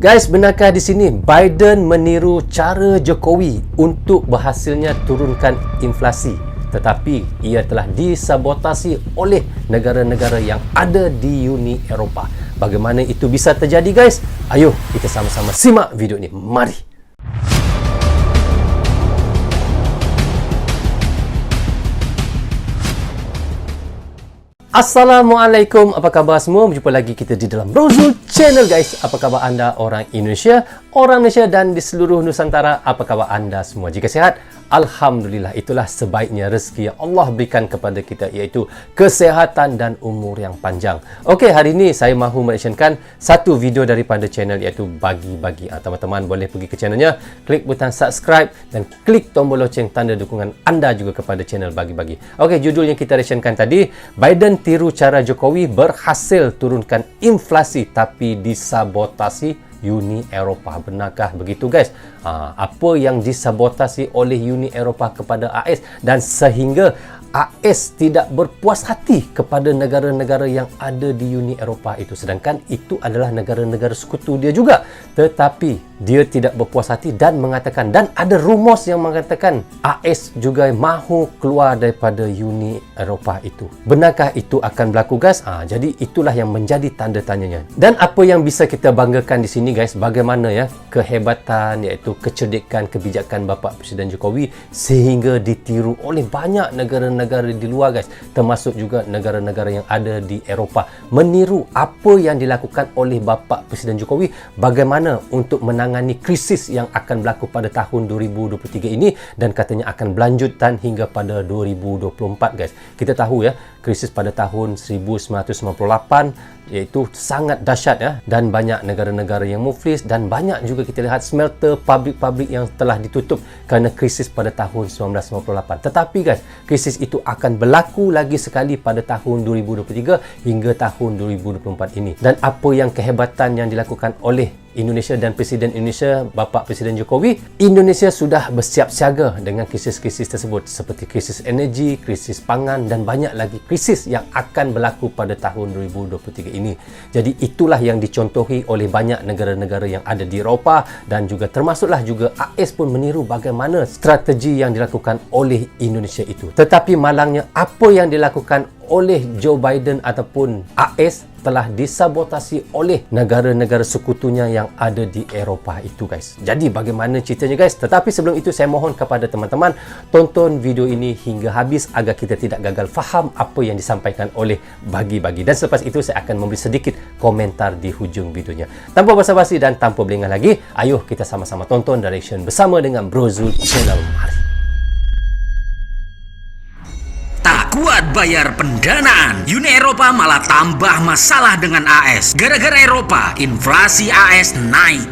Guys, benarkah di sini Biden meniru cara Jokowi untuk berhasilnya turunkan inflasi? Tetapi ia telah disabotasi oleh negara-negara yang ada di Uni Eropah. Bagaimana itu bisa terjadi, guys? Ayo kita sama-sama simak video ini. Mari. Assalamualaikum, apa khabar semua? Berjumpa lagi kita di dalam Brozul Channel, guys. Apa khabar anda orang Indonesia, orang Malaysia dan di seluruh Nusantara? Apa khabar anda semua? Jika sihat, Alhamdulillah, itulah sebaiknya rezeki yang Allah berikan kepada kita, iaitu kesehatan dan umur yang panjang. Okey, hari ini saya mahu menactionkan satu video daripada channel, iaitu bagi-bagi. Teman-teman boleh pergi ke channelnya, klik butang subscribe dan klik tombol loceng tanda dukungan anda juga kepada channel bagi-bagi. Okey, judul yang kita reactionkan tadi, Biden tiru cara Jokowi berhasil turunkan inflasi tapi disabotasi Uni Eropah. Benarkah begitu, guys? Apa yang disabotasi oleh Uni Eropah kepada AS dan sehingga AS tidak berpuas hati kepada negara-negara yang ada di Uni Eropah itu, sedangkan itu adalah negara-negara sekutu dia juga, tetapi dia tidak berpuas hati dan mengatakan, dan ada rumus yang mengatakan AS juga mahu keluar daripada Uni Eropah itu. Benarkah itu akan berlaku, guys? Jadi itulah yang menjadi tanda tanyanya. Dan apa yang bisa kita banggakan di sini, guys, bagaimana ya kehebatan, iaitu kecerdikan kebijakan Bapa Presiden Jokowi sehingga ditiru oleh banyak negara-negara di luar, guys, termasuk juga negara-negara yang ada di Eropah, meniru apa yang dilakukan oleh Bapa Presiden Jokowi bagaimana untuk menangani krisis yang akan berlaku pada tahun 2023 ini dan katanya akan berlanjutan hingga pada 2024, guys. Kita tahu ya, krisis pada tahun 1998 iaitu sangat dahsyat ya, dan banyak negara-negara yang muflis dan banyak juga kita lihat smelter, pabrik-pabrik yang telah ditutup kerana krisis pada tahun 1998. Tetapi, guys, krisis itu akan berlaku lagi sekali pada tahun 2023 hingga tahun 2024 ini. Dan apa yang kehebatan yang dilakukan oleh Indonesia dan Presiden Indonesia, Bapa Presiden Jokowi, Indonesia sudah bersiap siaga dengan krisis-krisis tersebut seperti krisis energi, krisis pangan dan banyak lagi krisis yang akan berlaku pada tahun 2023 ini. Jadi itulah yang dicontohi oleh banyak negara-negara yang ada di Eropah dan juga termasuklah juga AS pun meniru bagaimana strategi yang dilakukan oleh Indonesia itu. Tetapi malangnya apa yang dilakukan oleh Joe Biden ataupun AS telah disabotasi oleh negara-negara sekutunya yang ada di Eropah itu, guys. Jadi bagaimana ceritanya, guys? Tetapi sebelum itu saya mohon kepada teman-teman tonton video ini hingga habis agar kita tidak gagal faham apa yang disampaikan oleh bagi-bagi. Dan selepas itu saya akan memberi sedikit komentar di hujung videonya. Tanpa basa-basi dan tanpa berlengah lagi, ayo kita sama-sama tonton direction bersama dengan Brozul Channel. Mari. Kuat bayar pendanaan, Uni Eropa malah tambah masalah dengan AS. Gara-gara Eropa, inflasi AS naik.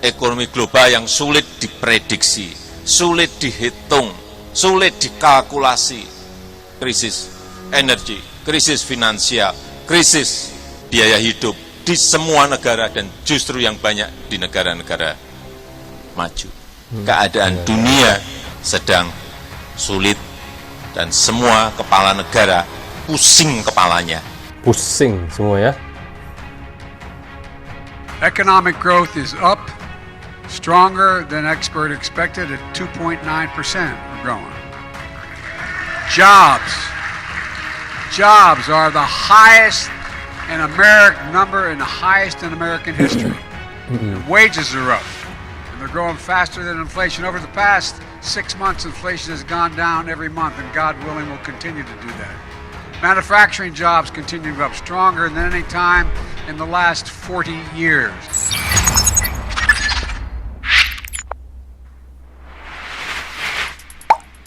Ekonomi global yang sulit diprediksi, sulit dihitung, sulit dikalkulasi. Krisis energi, krisis finansial, krisis biaya hidup di semua negara dan justru yang banyak di negara-negara maju. Keadaan dunia sedang sulit dan semua kepala negara pusing kepalanya. Pusing semua ya. Economic growth is up, stronger than expert expected at 2.9%. We're growing. Jobs are the highest in American number and the highest in American history. Wages are up, and they're growing faster than inflation. Over the past 6 months, inflation has gone down every month, and God willing, will continue to do that. Manufacturing jobs continue to go up stronger than any time in the last 40 years.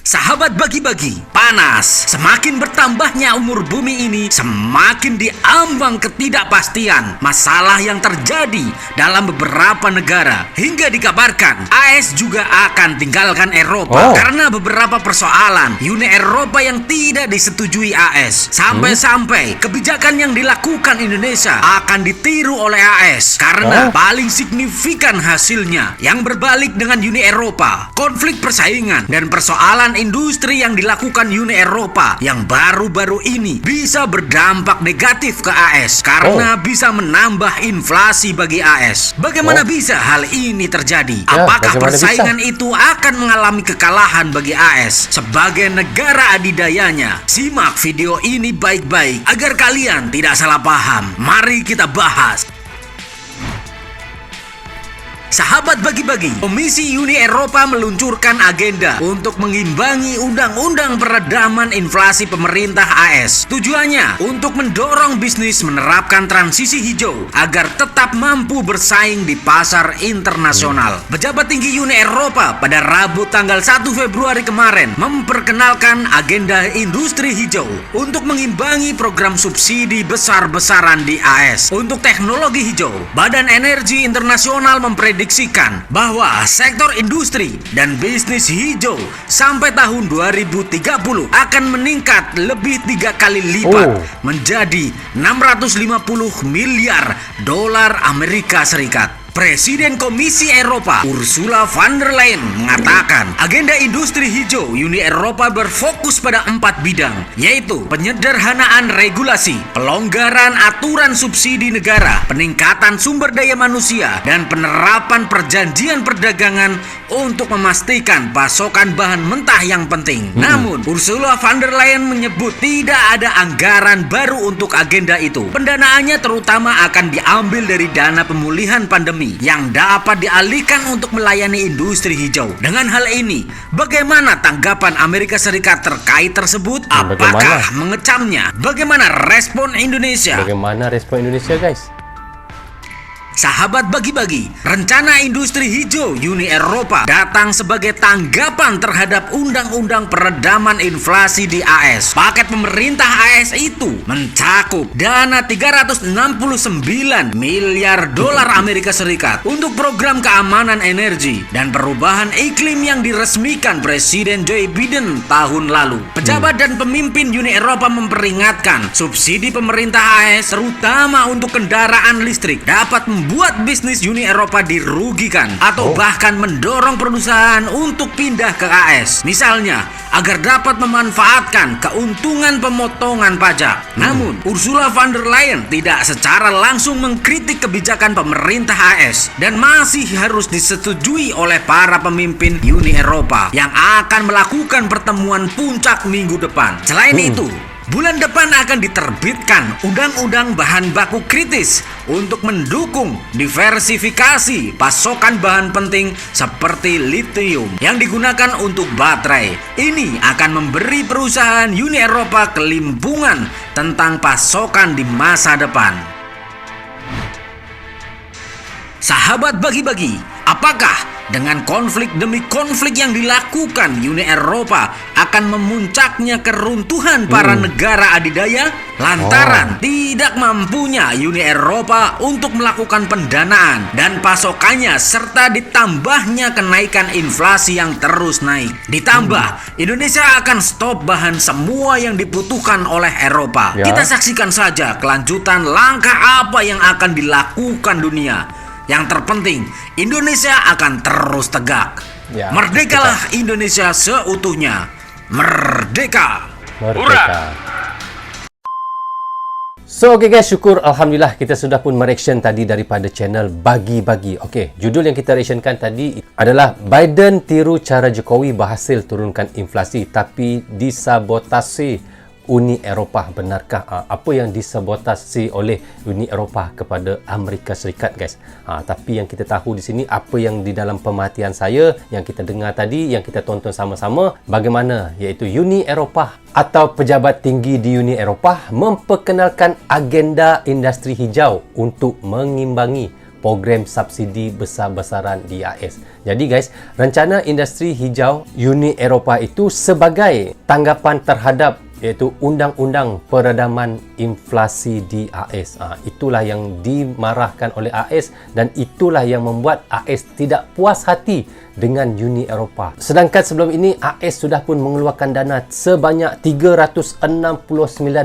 Sahabat bagi-bagi, panas. Semakin bertambahnya umur bumi ini, semakin diambang ketidakpastian. Masalah yang terjadi dalam beberapa negara. Hingga dikabarkan, AS juga akan tinggalkan Eropa karena beberapa persoalan Uni Eropa yang tidak disetujui AS. Sampai-sampai kebijakan yang dilakukan Indonesia akan ditiru oleh AS karena paling signifikan hasilnya yang berbalik dengan Uni Eropa. Konflik persaingan dan persoalan industri yang dilakukan Uni Eropa yang baru-baru ini bisa berdampak negatif ke AS karena bisa menambah inflasi bagi AS. Bagaimana bisa hal ini terjadi? Apakah persaingan itu akan mengalami kekalahan bagi AS sebagai negara adidayanya? Simak video ini baik-baik agar kalian tidak salah paham. Mari kita bahas. Sahabat bagi-bagi, Komisi Uni Eropa meluncurkan agenda untuk mengimbangi undang-undang peredaman inflasi pemerintah AS. Tujuannya untuk mendorong bisnis menerapkan transisi hijau agar tetap mampu bersaing di pasar internasional. Pejabat tinggi Uni Eropa pada Rabu tanggal 1 Februari kemarin memperkenalkan agenda industri hijau untuk mengimbangi program subsidi besar-besaran di AS. Untuk teknologi hijau, Badan Energi Internasional memprediksi bahwa sektor industri dan bisnis hijau sampai tahun 2030 akan meningkat lebih 3 kali lipat menjadi 650 miliar dolar Amerika Serikat. Presiden Komisi Eropa Ursula von der Leyen mengatakan agenda industri hijau Uni Eropa berfokus pada 4 bidang, yaitu penyederhanaan regulasi, pelonggaran aturan subsidi negara, peningkatan sumber daya manusia, dan penerapan perjanjian perdagangan untuk memastikan pasokan bahan mentah yang penting. Namun, Ursula von der Leyen menyebut tidak ada anggaran baru untuk agenda itu. Pendanaannya terutama akan diambil dari dana pemulihan pandemi yang dapat dialihkan untuk melayani industri hijau. Dengan hal ini, bagaimana tanggapan Amerika Serikat terkait tersebut? Apakah mengecamnya? Bagaimana respon Indonesia? Bagaimana respon Indonesia, guys? Sahabat bagi-bagi, rencana industri hijau Uni Eropa datang sebagai tanggapan terhadap undang-undang peredaman inflasi di AS. Paket pemerintah AS itu mencakup dana 369 miliar dolar Amerika Serikat untuk program keamanan energi dan perubahan iklim yang diresmikan Presiden Joe Biden tahun lalu. Pejabat dan pemimpin Uni Eropa memperingatkan subsidi pemerintah AS terutama untuk kendaraan listrik dapat membuat bisnis Uni Eropa dirugikan atau bahkan mendorong perusahaan untuk pindah ke AS. Misalnya, agar dapat memanfaatkan keuntungan pemotongan pajak. Namun, Ursula von der Leyen tidak secara langsung mengkritik kebijakan pemerintah AS dan masih harus disetujui oleh para pemimpin Uni Eropa yang akan melakukan pertemuan puncak minggu depan. Selain itu, bulan depan akan diterbitkan Undang-Undang Bahan Baku Kritis untuk mendukung diversifikasi pasokan bahan penting seperti litium yang digunakan untuk baterai. Ini akan memberi perusahaan Uni Eropa kelimpungan tentang pasokan di masa depan. Sahabat bagi-bagi, apakah dengan konflik demi konflik yang dilakukan Uni Eropa akan memuncaknya keruntuhan para negara adidaya lantaran tidak mampunya Uni Eropa untuk melakukan pendanaan dan pasokannya serta ditambahnya kenaikan inflasi yang terus naik. Ditambah Indonesia akan stop bahan semua yang dibutuhkan oleh Eropa. Kita saksikan saja kelanjutan langkah apa yang akan dilakukan dunia. Yang terpenting, Indonesia akan terus tegak. Merdekalah Indonesia seutuhnya. Merdeka. Merdeka. So, okay guys, syukur Alhamdulillah kita sudah pun mereaction tadi daripada channel Bagi-Bagi. Okay, judul yang kita reactionkan tadi adalah Biden tiru cara Jokowi berhasil turunkan inflasi tapi disabotasi Uni Eropah. Benarkah apa yang disabotasi oleh Uni Eropah kepada Amerika Serikat, guys? Tapi yang kita tahu di sini, apa yang di dalam pemerhatian saya, yang kita dengar tadi, yang kita tonton sama-sama, bagaimana iaitu Uni Eropah atau pejabat tinggi di Uni Eropah memperkenalkan agenda industri hijau untuk mengimbangi program subsidi besar-besaran di AS. Jadi guys, rencana industri hijau Uni Eropah itu sebagai tanggapan terhadap iaitu Undang-Undang Peredaman Inflasi di AS. Itulah yang dimarahkan oleh AS dan itulah yang membuat AS tidak puas hati dengan Uni Eropah. Sedangkan sebelum ini AS sudah pun mengeluarkan dana sebanyak 369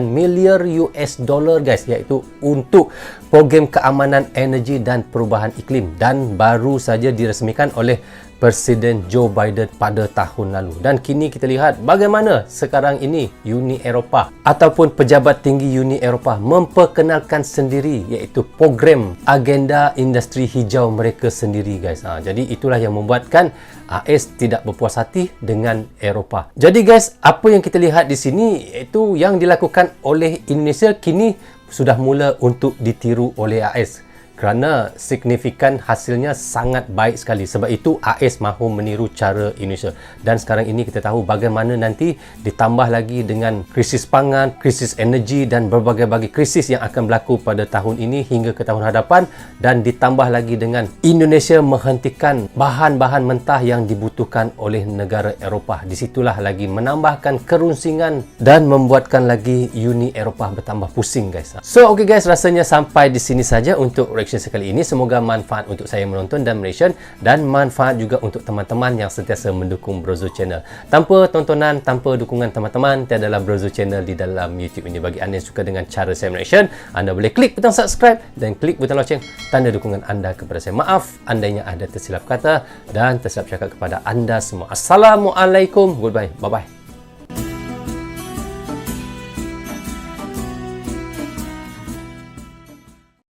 miliar US dollar guys, iaitu untuk program keamanan energi dan perubahan iklim, dan baru saja diresmikan oleh Presiden Joe Biden pada tahun lalu. Dan kini kita lihat bagaimana sekarang ini Uni Eropah ataupun pejabat tinggi Uni Eropah memperkenalkan sendiri iaitu program agenda industri hijau mereka sendiri, guys. Jadi itulah yang membuatkan AS tidak berpuas hati dengan Eropah. Jadi guys, apa yang kita lihat di sini iaitu yang dilakukan oleh Indonesia kini sudah mula untuk ditiru oleh AS. Kerana signifikan hasilnya sangat baik sekali. Sebab itu AS mahu meniru cara Indonesia. Dan sekarang ini kita tahu bagaimana nanti ditambah lagi dengan krisis pangan, krisis energi dan berbagai-bagai krisis yang akan berlaku pada tahun ini hingga ke tahun hadapan. Dan ditambah lagi dengan Indonesia menghentikan bahan-bahan mentah yang dibutuhkan oleh negara Eropah. Di situlah lagi menambahkan kerunsingan dan membuatkan lagi Uni Eropah bertambah pusing, guys. So, okay guys, rasanya sampai di sini saja untuk reaction sekali ini. Semoga manfaat untuk saya menonton dan mereaction dan manfaat juga untuk teman-teman yang sentiasa mendukung Brozo Channel. Tanpa tontonan, tanpa dukungan teman-teman, tiadalah Brozo Channel di dalam YouTube ini. Bagi anda yang suka dengan cara saya mereaction, anda boleh klik butang subscribe dan klik butang loceng tanda dukungan anda kepada saya. Maaf andainya ada tersilap kata dan tersilap cakap kepada anda semua. Assalamualaikum. Goodbye. Bye-bye.